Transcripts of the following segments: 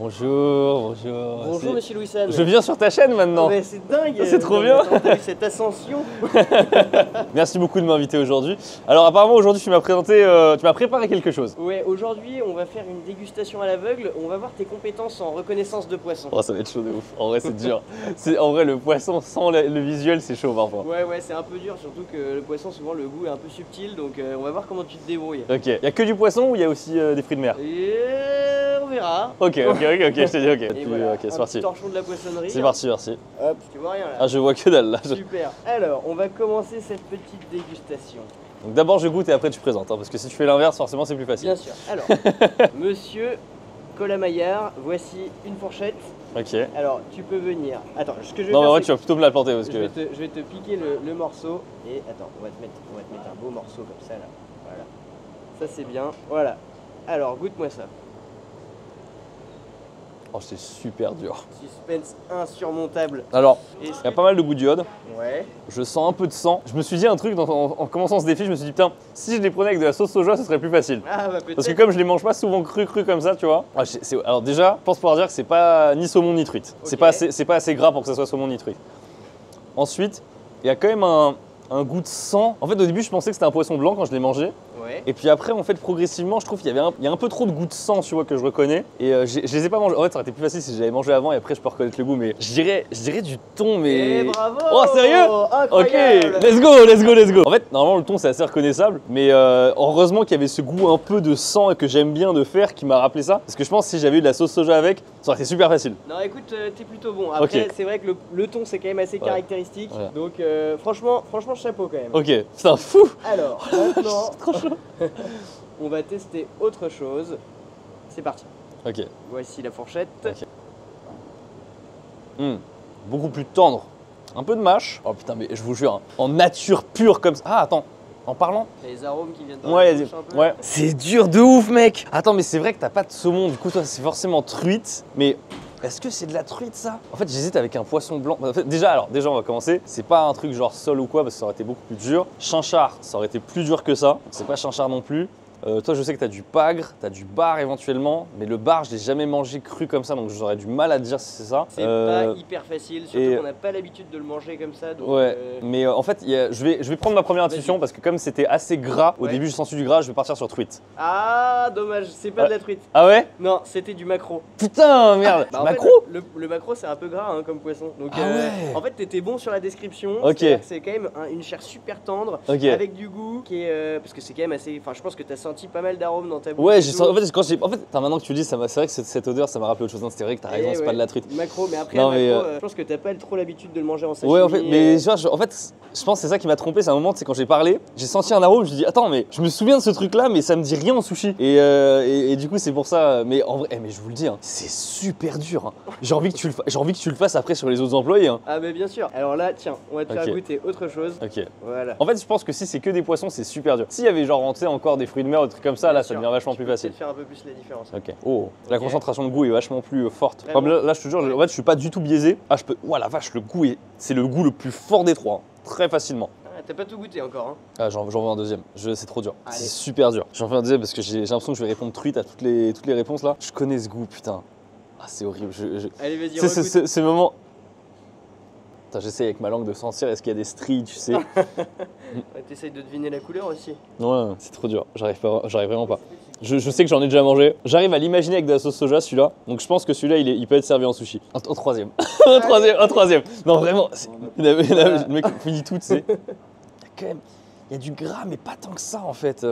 Bonjour, bonjour. Bonjour Monsieur Louis-San. Je viens sur ta chaîne maintenant. Mais c'est dingue. C'est trop bien. T'as eu cette ascension. Merci beaucoup de m'inviter aujourd'hui. Alors apparemment aujourd'hui tu m'as préparé quelque chose. Ouais, aujourd'hui on va faire une dégustation à l'aveugle. On va voir tes compétences en reconnaissance de poisson. Oh ça va être chaud de ouf. En vrai c'est dur. En vrai le poisson sans le visuel c'est chaud parfois. Ouais c'est un peu dur, surtout que le poisson souvent le goût est un peu subtil, donc on va voir comment tu te débrouilles. Ok. Y a que du poisson ou y a aussi des fruits de mer? Et on verra. Ok, je t'ai dit ok. Et voilà, Ok, c'est parti. petit torchon de la poissonnerie. C'est parti, merci. Hop, tu vois rien là. Ah je vois que dalle là. Super. Alors, on va commencer cette petite dégustation. Donc d'abord je goûte et après tu présentes, hein, parce que si tu fais l'inverse forcément c'est plus facile. Bien sûr. Alors, Monsieur Colamaillard, voici une fourchette. Ok. Alors, tu peux venir. Attends, ce que je vais Non mais faire, en vrai c'est tu vas plutôt me la planter parce je que... vais te piquer le morceau. Et attends, on va te mettre un beau morceau comme ça là. Voilà. Ça c'est bien. Voilà. Alors, goûte-moi ça. Oh c'est super dur. Suspense insurmontable. Alors, Est-ce il y a que- pas mal de goût d'iode. Ouais. Je sens un peu de sang. Je me suis dit un truc en commençant ce défi, je me suis dit putain, si je les prenais avec de la sauce soja, ce serait plus facile. Ah bah peut-être. Parce que comme je les mange pas souvent cru comme ça, tu vois. Alors déjà, je pense pouvoir dire que c'est pas ni saumon ni truite. C'est Ok. pas assez gras pour que ça soit saumon ni truite. Ensuite, il y a quand même un goût de sang. En fait, au début, je pensais que c'était un poisson blanc quand je l'ai mangé. Ouais. Et puis après, en fait, progressivement, je trouve qu'il y a un peu trop de goût de sang, tu vois, que je reconnais. Et je les ai pas mangés. En fait, ça aurait été plus facile si j'avais mangé avant et après, je peux reconnaître le goût. Mais je dirais du thon, mais. Et bravo. Oh, sérieux? Incroyable. Ok, let's go. En fait, normalement, le thon, c'est assez reconnaissable. Mais heureusement qu'il y avait ce goût un peu de sang et que j'aime bien de faire qui m'a rappelé ça. Parce que je pense que si j'avais eu de la sauce soja avec, ça aurait été super facile. Non, écoute, t'es plutôt bon. Après, Ok. c'est vrai que le thon, c'est quand même assez caractéristique. Voilà. Donc, franchement, chapeau quand même. Ok, putain, fou. Alors, maintenant, on va tester autre chose. C'est parti. Ok. Voici la fourchette. Ok. Beaucoup plus tendre. Un peu de mâche. Oh putain, mais je vous jure, hein, en nature pure comme ça. Ah, attends, en parlant. T'as les arômes qui viennent dans Ouais, la bouche un peu. ouais. C'est dur de ouf, mec. Attends, mais c'est vrai que t'as pas de saumon, du coup, toi, c'est forcément truite. Mais est-ce que c'est de la truite, ça? En fait, j'hésite avec un poisson blanc. En fait, déjà, on va commencer. C'est pas un truc genre sol ou quoi, parce que ça aurait été beaucoup plus dur. Chinchard, ça aurait été plus dur que ça. C'est pas chinchard non plus. Toi, je sais que t'as du pagre, t'as du bar éventuellement, mais le bar, je l'ai jamais mangé cru comme ça, donc j'aurais du mal à te dire si c'est ça. C'est pas hyper facile, surtout et- qu'on n'a pas l'habitude de le manger comme ça. Donc, Ouais, mais en fait, je vais prendre ma première intuition parce que comme c'était assez gras, au Ouais. début j'ai senti du gras, je vais partir sur truite. Ah, dommage, c'est pas Ouais. de la truite. Ah ouais? Non, c'était du maquereau. Putain, merde! Bah, en Macro? fait, le maquereau, c'est un peu gras hein, comme poisson. Donc, Ah ouais. en fait, t'étais bon sur la description. Ok. C'est-à-dire que c'est quand même une chair super tendre, Ok. avec du goût, qui est, parce que c'est quand même assez. Enfin, je pense que t'as senti pas mal d'arômes dans ta bouche. Ouais, et j'ai tout. senti. En fait, attends, maintenant que tu le dis, c'est vrai que cette odeur, ça m'a rappelé autre chose. Non, c'était vrai que t'as raison, Et c'est ouais, pas de la truite. Maquereau, mais après, Non, le mais, maquereau, je pense que t'as pas trop l'habitude de le manger en sashimi. Ouais, en fait, mais tu vois, je pense que c'est ça qui m'a trompé. C'est un moment, c'est quand j'ai parlé, j'ai senti un arôme, je me suis dit, attends, mais je me souviens de ce truc-là, mais ça me dit rien en sushi. Et du coup, c'est pour ça. Mais en vrai, mais je vous le dis, hein, c'est super dur. Hein. J'ai envie que tu le fasses après sur les autres employés. Hein. Ah, mais bien sûr. Alors là, tiens, on va te Ok. faire goûter autre chose. Ok. Voilà. En fait, je pense que si c'est que des poissons, c'est super dur. S'il y avait genre, tu sais, encore des fruits de mer, des trucs comme ça, Bien là, sûr. ça devient vachement Tu plus peux facile. peut-être faire un peu plus la différence. Ok. Oh, la Ok. concentration de goût est vachement plus forte. Vraiment. Là, je te jure, en fait, je suis pas du tout biaisé. Ah, je peux. Oh la vache, c'est le goût le plus fort des trois, hein. Très facilement. Ah, t'as pas tout goûté encore, hein. Ah, j'en veux un deuxième. C'est trop dur. Allez. C'est super dur. J'en veux un deuxième parce que j'ai l'impression que je vais répondre truite à toutes les réponses là. Je connais ce goût, putain. Ah, c'est horrible. Allez, vas-y, C'est regoute. ce moment. Putain, j'essaie avec ma langue de sentir est-ce qu'il y a des stries, tu sais. Ouais, t'essayes de deviner la couleur aussi. Ouais, c'est trop dur. J'arrive vraiment pas. Je sais que j'en ai déjà mangé. J'arrive à l'imaginer avec de la sauce soja, celui-là. Donc je pense que celui-là, il peut être servi en sushi. Un troisième. un troisième. Non, vraiment. Le mec finit tout, tu sais. Il y a du gras, mais pas tant que ça, en fait.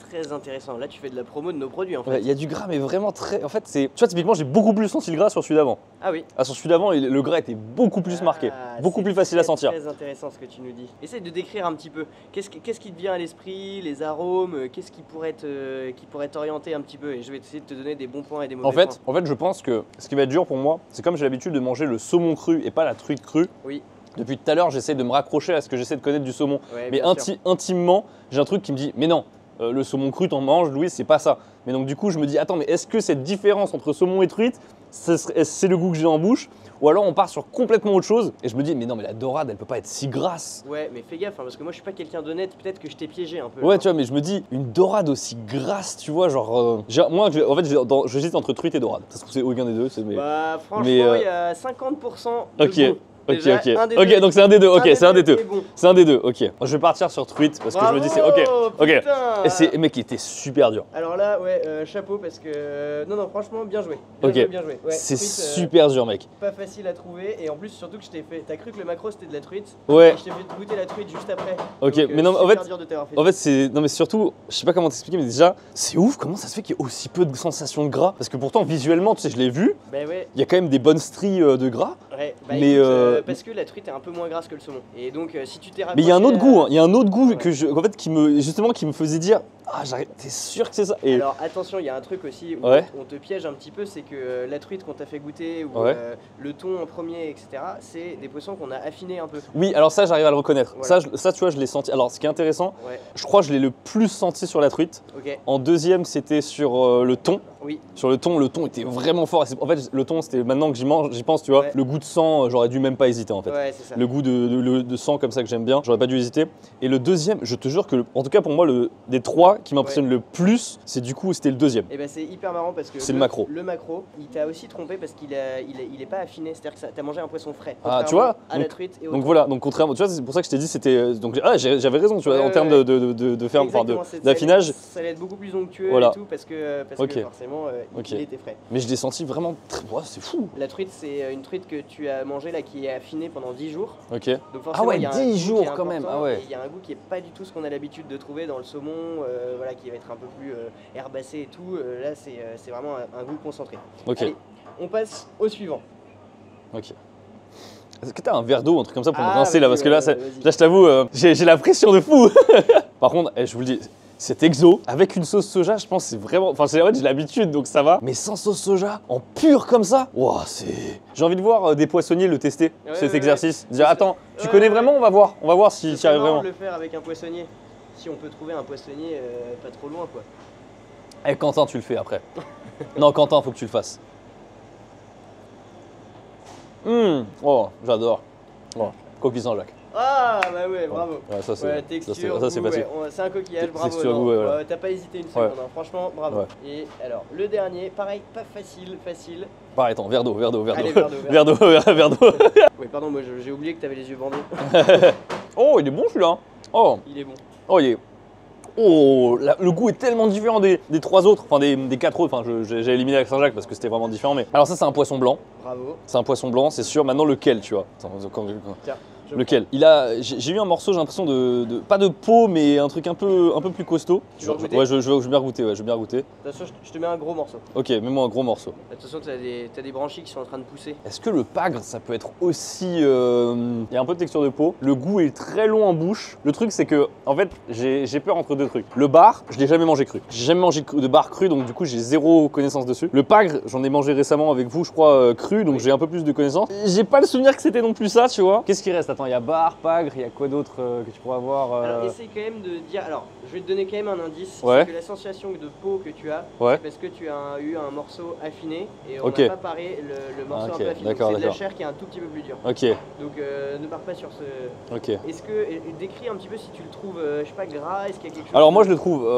Très intéressant. Là, tu fais de la promo de nos produits en fait. Ouais, il y a du gras, mais vraiment très. En fait, c'est. Tu vois, typiquement, j'ai beaucoup plus senti le gras sur celui d'avant. Ah oui. Ah, sur celui d'avant, le gras était beaucoup plus marqué. Beaucoup C'est plus facile à sentir. Très intéressant ce que tu nous dis. Essaye de décrire un petit peu. Qu'est-ce qui te vient à l'esprit, les arômes, qu'est-ce qui pourrait t'orienter un petit peu. Et je vais essayer de te donner des bons points et des mauvais points. En fait, je pense que ce qui va être dur pour moi, c'est comme j'ai l'habitude de manger le saumon cru et pas la truite crue. Oui. Depuis tout à l'heure, j'essaie de me raccrocher à ce que j'essaie de connaître du saumon. Ouais, Mais bien sûr. intimement, j'ai un truc qui me dit, mais non, le saumon cru, t'en manges, Louis, c'est pas ça. Mais donc du coup, je me dis, attends, mais est-ce que cette différence entre saumon et truite, c'est le goût que j'ai en bouche. Ou alors on part sur complètement autre chose et je me dis mais non mais la dorade elle peut pas être si grasse. Ouais mais fais gaffe hein, parce que moi je suis pas quelqu'un d'honnête, peut-être que je t'ai piégé un peu. Ouais tu vois mais je me dis une dorade aussi grasse tu vois genre moi en fait j'hésite entre truite et dorade. Ça se trouve c'est aucun des deux. Mais, bah franchement il y a 50% de ok. bon. Déjà, ok, donc c'est un des deux, ok, c'est un des deux. Bon. C'est un des deux, ok. Je vais partir sur truite parce que je me dis c'est ok. Et c'est mec, il était super dur. Alors là, ouais, chapeau parce que. Non, franchement, bien joué. Bien joué. Ouais, c'est super dur, mec. Pas facile à trouver et en plus, surtout que je t'ai fait. T'as cru que le macro c'était de la truite. Ouais. Et je t'ai fait goûter la truite juste après. Ok, donc, mais non, en fait c'est. Non, mais surtout, je sais pas comment t'expliquer, mais déjà, c'est ouf comment ça se fait qu'il y ait aussi peu de sensations de gras. Parce que pourtant, visuellement, tu sais, je l'ai vu. Bah ouais. Il y a quand même des bonnes stries de gras. Ouais, bah mais écoute, parce que la truite est un peu moins grasse que le saumon. Et donc si tu t'es rapproché. Mais il y a un autre goût, hein. Il y a un autre goût que en fait, qui me faisait dire ah j'arrête, t'es sûr que c'est ça. Et... Alors attention, il y a un truc aussi où ouais. on te piège un petit peu, c'est que la truite qu'on t'a fait goûter ou le thon en premier, etc. C'est des poissons qu'on a affinés un peu. Oui, alors ça j'arrive à le reconnaître. Voilà. Ça tu vois, je l'ai senti. Alors ce qui est intéressant, je crois que je l'ai le plus senti sur la truite. Okay. En deuxième, c'était sur le thon. Oui. Sur le thon était vraiment fort. En fait, le thon, c'était maintenant que j'y pense, tu vois, le goût de sang, j'aurais dû même pas hésiter en fait. Ouais, c'est ça. Le goût de sang comme ça que j'aime bien, j'aurais pas dû hésiter. Et le deuxième, je te jure que, en tout cas pour moi, des trois qui m'impressionne le plus, c'était le deuxième. Et ben c'est hyper marrant parce que c'est le macro. Le macro, il t'a aussi trompé parce qu'il est pas affiné, c'est-à-dire que t'as mangé un poisson frais. Ah, tu vois. À la truite et au donc voilà, donc contrairement, tu vois, c'est pour ça que je t'ai dit c'était donc j'avais raison, tu vois, en termes de faire, d'affinage. Ça allait être beaucoup plus onctueux et tout parce que forcément il était frais. Mais je l'ai senti vraiment c'est fou. La truite, c'est une truite que tu as mangée là qui est affinée pendant 10 jours. Ok. Donc forcément, ah ouais, 10 jours quand même. Ah ouais. Il y a un goût qui est pas du tout ce qu'on a l'habitude de trouver dans le saumon, voilà, qui va être un peu plus herbacé et tout. Là, c'est vraiment un goût concentré. Ok. Allez, on passe au suivant. Ok. Est-ce que t'as un verre d'eau, un truc comme ça pour me rincer là? Parce que là, je t'avoue, j'ai la pression de fou. Par contre, je vous le dis, cet exo, avec une sauce soja, je pense que c'est vraiment... Enfin, en fait, j'ai l'habitude, donc ça va. Mais sans sauce soja, en pur comme ça, wow, c'est... J'ai envie de voir des poissonniers le tester, cet exercice. Dire, attends, tu connais vraiment? On va voir si tu y arrives vraiment. De le faire avec un poissonnier. Si on peut trouver un poissonnier pas trop loin, quoi. Eh, Quentin, tu le fais après. Non, Quentin, faut que tu le fasses. Oh, j'adore. Oh, coquille Saint-Jacques. Ah bah ouais, bravo. Ouais, ça c'est texture, ça, c'est facile. C'est un coquillage, bravo. Texture, goût, voilà. T'as pas hésité une seconde, hein. Franchement, bravo. Ouais. Et alors, le dernier, pareil, pas facile. Pareil, attends, verre d'eau. Allez, verre d'eau. Oui, pardon, moi j'ai oublié que t'avais les yeux bandés. Oh, il est bon celui-là. Oh. Il est bon. Oh, le goût est tellement différent des trois autres, enfin des quatre autres. Enfin, j'ai éliminé avec Saint-Jacques parce que c'était vraiment différent. Mais alors ça, c'est un poisson blanc. Bravo. C'est un poisson blanc, c'est sûr. Maintenant, lequel, tu vois? Attends, tiens. Lequel? J'ai eu un morceau, j'ai l'impression pas de peau, mais un truc un peu plus costaud. Tu veux goûter? Ouais, je veux bien goûter. Ouais, je veux bien goûter. De toute façon, je te mets un gros morceau. Ok, mets-moi un gros morceau. De toute façon, t'as des branchies qui sont en train de pousser. Est-ce que le pagre, ça peut être aussi... Il y a un peu de texture de peau. Le goût est très long en bouche. Le truc, c'est que, en fait, j'ai peur entre deux trucs. Le bar, je l'ai jamais mangé cru. J'ai jamais mangé de bar cru, donc du coup, j'ai zéro connaissance dessus. Le pagre, j'en ai mangé récemment avec vous, je crois, cru, donc j'ai un peu plus de connaissances. J'ai pas le souvenir que c'était non plus ça, tu vois. Qu'est-ce qui reste? Attends, il y a bar, pagre, il y a quoi d'autre que tu pourrais avoir Alors, essaye quand même de dire... Alors, je vais te donner quand même un indice. Ouais. C'est que la sensation de peau que tu as, ouais. c'est parce que tu as eu un morceau affiné et on n'a pas paré le morceau un peu affiné. C'est de la chair qui est un tout petit peu plus dure. Ok. Donc, ne pars pas sur ce... Ok. Est-ce que... Décris un petit peu si tu le trouves, je sais pas, gras, est-ce qu'il y a quelque chose... Alors moi, je le trouve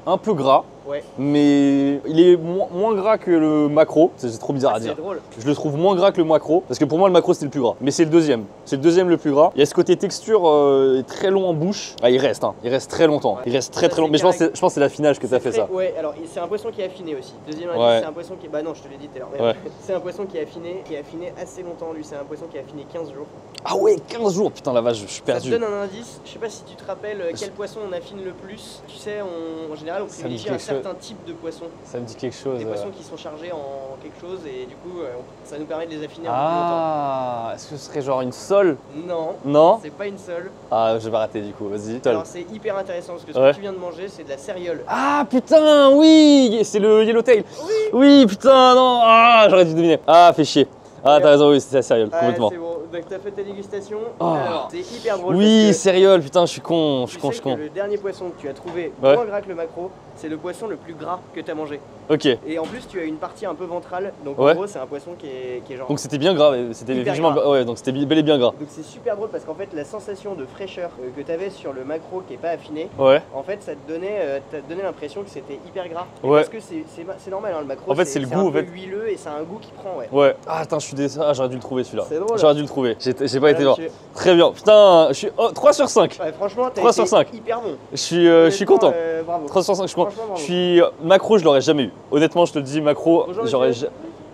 un peu gras. Ouais. Mais il est moins gras que le macro. C'est trop bizarre à dire. C'est drôle. Je le trouve moins gras que le macro parce que pour moi le macro c'était le plus gras. Mais c'est le deuxième. C'est le deuxième le plus gras. Il y a ce côté texture très long en bouche. Ah, il reste très longtemps. Ouais. Il reste très long. Mais je pense que c'est l'affinage que t'as fait ça. Ouais. Alors c'est un poisson qui est affiné aussi. Deuxième indice, c'est un poisson qui. Bah non, je te l'ai dit tout à l'heure. Ouais. C'est un poisson qui est affiné assez longtemps. Lui, c'est un poisson qui est affiné 15 jours. Ah ouais, 15 jours. Putain la vache, je suis perdu. Ça te donne un indice. Je sais pas si tu te rappelles quel poisson on affine le plus. Tu sais, en général, on privilégie un certain type de poisson. Ça me dit quelque chose. Des poissons qui sont chargés en quelque chose et du coup ça nous permet de les affiner un peu plus longtemps. Est-ce que ce serait genre une sole? Non. Non. C'est pas une sole. Ah, je vais rater du coup, vas-y. Alors c'est hyper intéressant parce que ce que tu viens de manger c'est de la céréole. Ah putain, oui, c'est le yellowtail. Oui, putain, non, j'aurais dû deviner. Ah, fais chier. Ah, t'as raison, oui, c'est la céréole, complètement. C'est bon. Donc t'as fait ta dégustation. Oh. Alors, c'est hyper drôle. Oui, parce que céréales, putain, je suis con, je suis tu con, sais je suis con. que le dernier poisson que tu as trouvé Ouais. moins gras que le maquereau, c'est le poisson le plus gras que tu as mangé. Ok, Et en plus, tu as une partie un peu ventrale. Donc Ouais. en gros, c'est un poisson qui est genre. donc c'était bien gras, c'était Hyper effectivement, gras. ouais, donc c'était bel et bien gras. Donc c'est super drôle parce qu'en fait, la sensation de fraîcheur que tu avais sur le maquereau qui est pas affiné, Ouais. en fait, ça te donnait l'impression que c'était hyper gras. Et Ouais. Parce que c'est normal, hein, le maquereau. En fait, c'est le goût, un en peu fait. huileux et c'est un goût qui prend, ouais. Ouais. Ah, attends, je suis désolé, j'aurais dû le trouver celui-là. C'est drôle. J'aurais dû le trouver, j'ai pas été Voilà, voir. monsieur. Très bien, putain, je suis 3 sur 5. Ouais, franchement, t'as 3 été sur 5. hyper bon. Je suis content. Bravo. 3 sur 5, je suis content. Franchement, Je bravo. suis macro, je l'aurais jamais eu. Honnêtement, je te le dis, macro, Bonjour, j'aurais monsieur.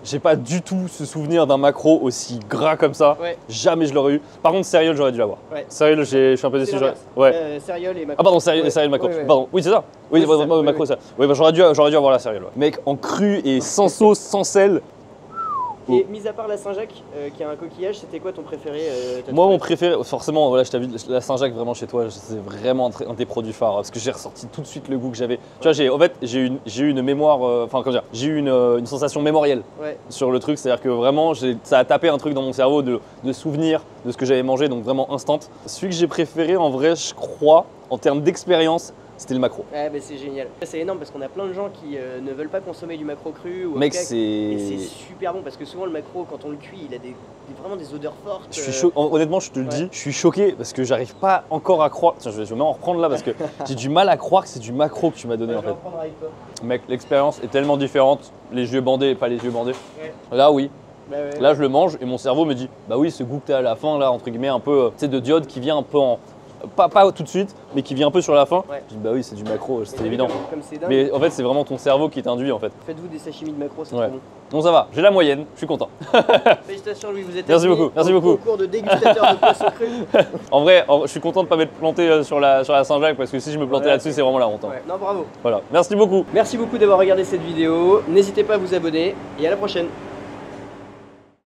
j'ai pas du tout ce souvenir d'un macro aussi gras comme ça. Ouais. Jamais je l'aurais eu. Par contre, céréales, j'aurais dû l'avoir. Ouais. Céréales, je suis un peu C'est déçu. l'inverse. Ouais. Céréales et maquereau. Ah pardon, céréales, Ouais. céréales macro. Ouais, ouais. Pardon. Oui, c'est ça. Oui, Ouais, c'est ça. macro, Oui, ça. Oui, bah, j'aurais dû avoir la céréale. Ouais. Mec, en cru et sans sauce, sans sel. Et mis à part la Saint-Jacques, qui a un coquillage, c'était quoi ton préféré t'as Moi, trouvé mon préféré, forcément, voilà, je t'ai vu la Saint-Jacques vraiment chez toi, c'est vraiment un des produits phares parce que j'ai ressorti tout de suite le goût que j'avais. Tu vois, en fait, j'ai eu une mémoire, enfin, comment dire, j'ai eu une sensation mémorielle Ouais. sur le truc, c'est-à-dire que vraiment, ça a tapé un truc dans mon cerveau de souvenirs de ce que j'avais mangé, donc vraiment instant. Celui que j'ai préféré, en vrai, je crois, en termes d'expérience, c'était le maquereau. Ouais, bah c'est génial. C'est énorme parce qu'on a plein de gens qui ne veulent pas consommer du maquereau cru. Ou en Mec, tout cas, et c'est c'est. super bon parce que souvent le maquereau, quand on le cuit, il a vraiment des odeurs fortes. Je suis honnêtement, je te le Ouais. dis, je suis choqué parce que j'arrive pas encore à croire. Tiens, je vais m'en reprendre là parce que j'ai du mal à croire que c'est du maquereau que tu m'as donné Je en vais fait. en prendre avec toi. Mec, l'expérience est tellement différente, les yeux bandés et pas les yeux bandés. Ouais. Là, oui. Bah ouais. Là, je le mange et mon cerveau me dit, bah oui, ce goût que t'as à la fin, là, entre guillemets, un peu, tu sais, de diode qui vient un peu en. Pas tout de suite, mais qui vient un peu sur la fin. Ouais. Je dis, bah oui, c'est du maquereau, Mais c'était t'as vu évident. Comme c'est dingue. Mais en fait, c'est vraiment ton cerveau qui t'induit en fait. Faites-vous des sashimi de maquereau, c'est Ouais. trop bon. Bon, ça va, j'ai la moyenne, je suis content. Félicitations Louis, vous êtes Merci admis beaucoup, merci au beaucoup. concours de dégustateur de poisson cru. En vrai, je suis content de pas m'être planté sur la Saint-Jacques parce que si je me plantais Ouais, là-dessus, c'est vraiment la honte. Hein. Ouais. Non, bravo. Voilà, merci beaucoup. Merci beaucoup d'avoir regardé cette vidéo. N'hésitez pas à vous abonner et à la prochaine.